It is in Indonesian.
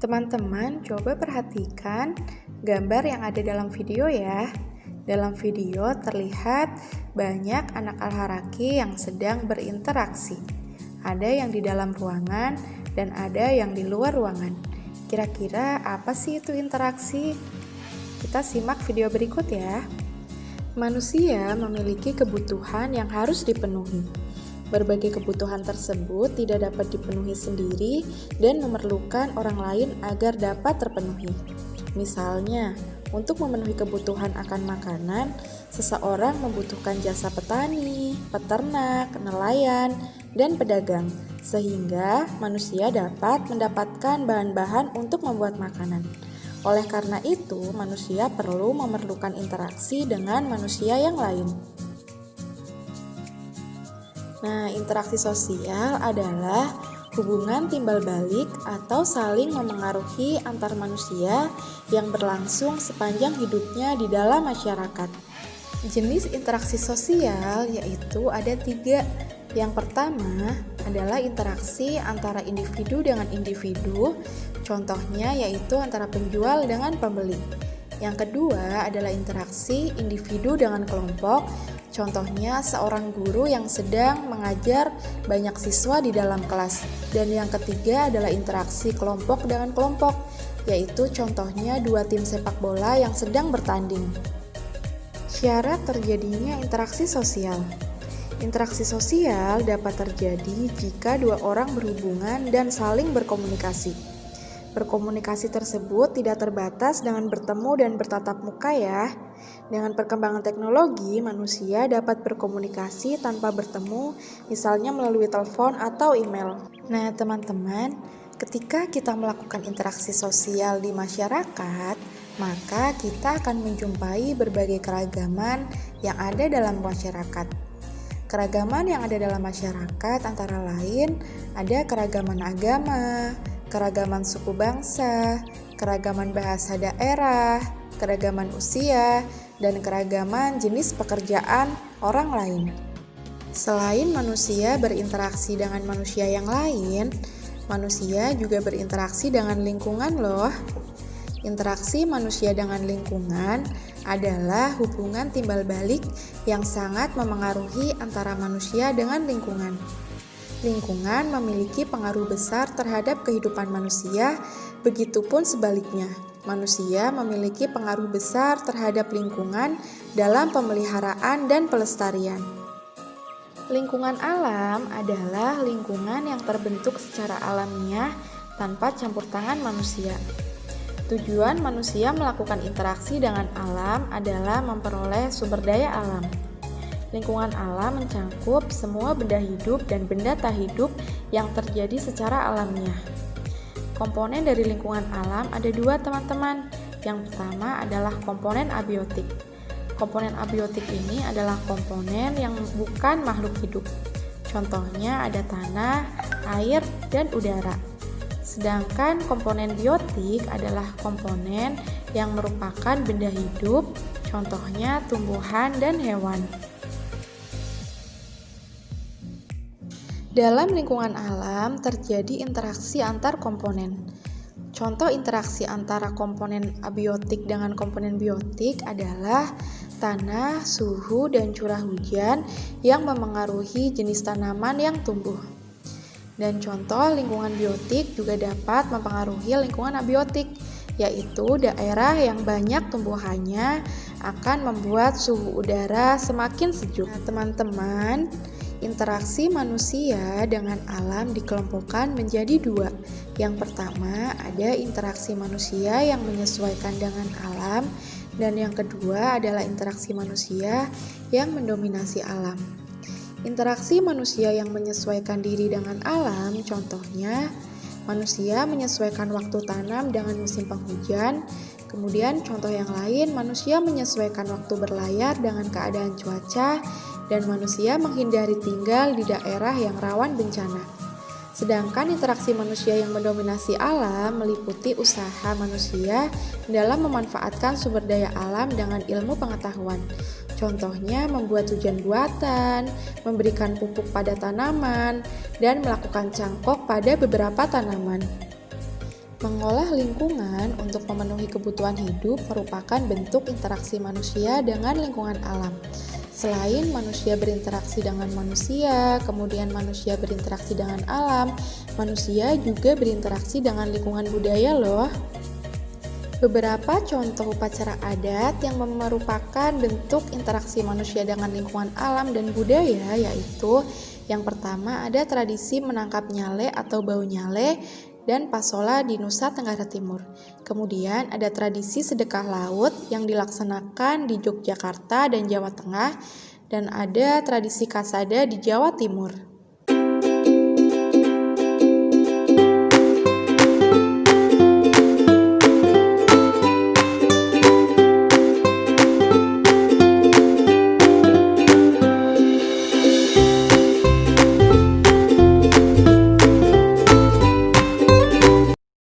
Teman-teman, coba perhatikan gambar yang ada dalam video ya. Dalam video terlihat banyak anak al-haraki yang sedang berinteraksi. Ada yang di dalam ruangan dan ada yang di luar ruangan. Kira-kira apa sih itu interaksi? Kita simak video berikut ya. Manusia memiliki kebutuhan yang harus dipenuhi. Berbagai kebutuhan tersebut tidak dapat dipenuhi sendiri dan memerlukan orang lain agar dapat terpenuhi. Misalnya, untuk memenuhi kebutuhan akan makanan, seseorang membutuhkan jasa petani, peternak, nelayan, dan pedagang, sehingga manusia dapat mendapatkan bahan-bahan untuk membuat makanan. Oleh karena itu, manusia perlu memerlukan interaksi dengan manusia yang lain. Nah, interaksi sosial adalah hubungan timbal balik atau saling memengaruhi antar manusia yang berlangsung sepanjang hidupnya di dalam masyarakat. Jenis interaksi sosial yaitu ada 3. Yang pertama adalah interaksi antara individu dengan individu, contohnya yaitu antara penjual dengan pembeli. Yang kedua adalah interaksi individu dengan kelompok, contohnya seorang guru yang sedang mengajar banyak siswa di dalam kelas. Dan yang ketiga adalah interaksi kelompok dengan kelompok, yaitu contohnya 2 tim sepak bola yang sedang bertanding. Syarat terjadinya interaksi sosial. Interaksi sosial dapat terjadi jika 2 orang berhubungan dan saling berkomunikasi. Berkomunikasi tersebut tidak terbatas dengan bertemu dan bertatap muka ya. Dengan perkembangan teknologi, manusia dapat berkomunikasi tanpa bertemu, misalnya melalui telepon atau email. Nah, teman-teman, ketika kita melakukan interaksi sosial di masyarakat, maka kita akan menjumpai berbagai keragaman yang ada dalam masyarakat. Keragaman yang ada dalam masyarakat antara lain ada keragaman agama, keragaman suku bangsa, keragaman bahasa daerah, keragaman usia, dan keragaman jenis pekerjaan orang lain. Selain manusia berinteraksi dengan manusia yang lain, manusia juga berinteraksi dengan lingkungan loh. Interaksi manusia dengan lingkungan adalah hubungan timbal balik yang sangat memengaruhi antara manusia dengan lingkungan. Lingkungan memiliki pengaruh besar terhadap kehidupan manusia, begitupun sebaliknya. Manusia memiliki pengaruh besar terhadap lingkungan dalam pemeliharaan dan pelestarian. Lingkungan alam adalah lingkungan yang terbentuk secara alamiah tanpa campur tangan manusia. Tujuan manusia melakukan interaksi dengan alam adalah memperoleh sumber daya alam. Lingkungan alam mencangkup semua benda hidup dan benda tak hidup yang terjadi secara alamiah. Komponen dari lingkungan alam ada 2 teman-teman. Yang pertama adalah komponen abiotik. Komponen abiotik ini adalah komponen yang bukan makhluk hidup. Contohnya ada tanah, air, dan udara. Sedangkan komponen biotik adalah komponen yang merupakan benda hidup, contohnya tumbuhan dan hewan. Dalam lingkungan alam terjadi interaksi antar komponen. Contoh interaksi antara komponen abiotik dengan komponen biotik adalah tanah, suhu, dan curah hujan yang memengaruhi jenis tanaman yang tumbuh. Dan contoh lingkungan biotik juga dapat mempengaruhi lingkungan abiotik, yaitu daerah yang banyak tumbuhannya akan membuat suhu udara semakin sejuk. Nah, teman-teman, interaksi manusia dengan alam dikelompokkan menjadi 2. Yang pertama ada interaksi manusia yang menyesuaikan dengan alam, dan yang kedua adalah interaksi manusia yang mendominasi alam. Interaksi manusia yang menyesuaikan diri dengan alam, contohnya manusia menyesuaikan waktu tanam dengan musim penghujan. Kemudian contoh yang lain, manusia menyesuaikan waktu berlayar dengan keadaan cuaca, dan manusia menghindari tinggal di daerah yang rawan bencana. Sedangkan interaksi manusia yang mendominasi alam meliputi usaha manusia dalam memanfaatkan sumber daya alam dengan ilmu pengetahuan. Contohnya membuat hujan buatan, memberikan pupuk pada tanaman, dan melakukan cangkok pada beberapa tanaman. Mengolah lingkungan untuk memenuhi kebutuhan hidup merupakan bentuk interaksi manusia dengan lingkungan alam. Selain manusia berinteraksi dengan manusia, kemudian manusia berinteraksi dengan alam, manusia juga berinteraksi dengan lingkungan budaya loh. Beberapa contoh upacara adat yang merupakan bentuk interaksi manusia dengan lingkungan alam dan budaya yaitu yang pertama ada tradisi menangkap nyale atau bau nyale dan pasola di Nusa Tenggara Timur. Kemudian ada tradisi sedekah laut yang dilaksanakan di Yogyakarta dan Jawa Tengah dan ada tradisi kasada di Jawa Timur.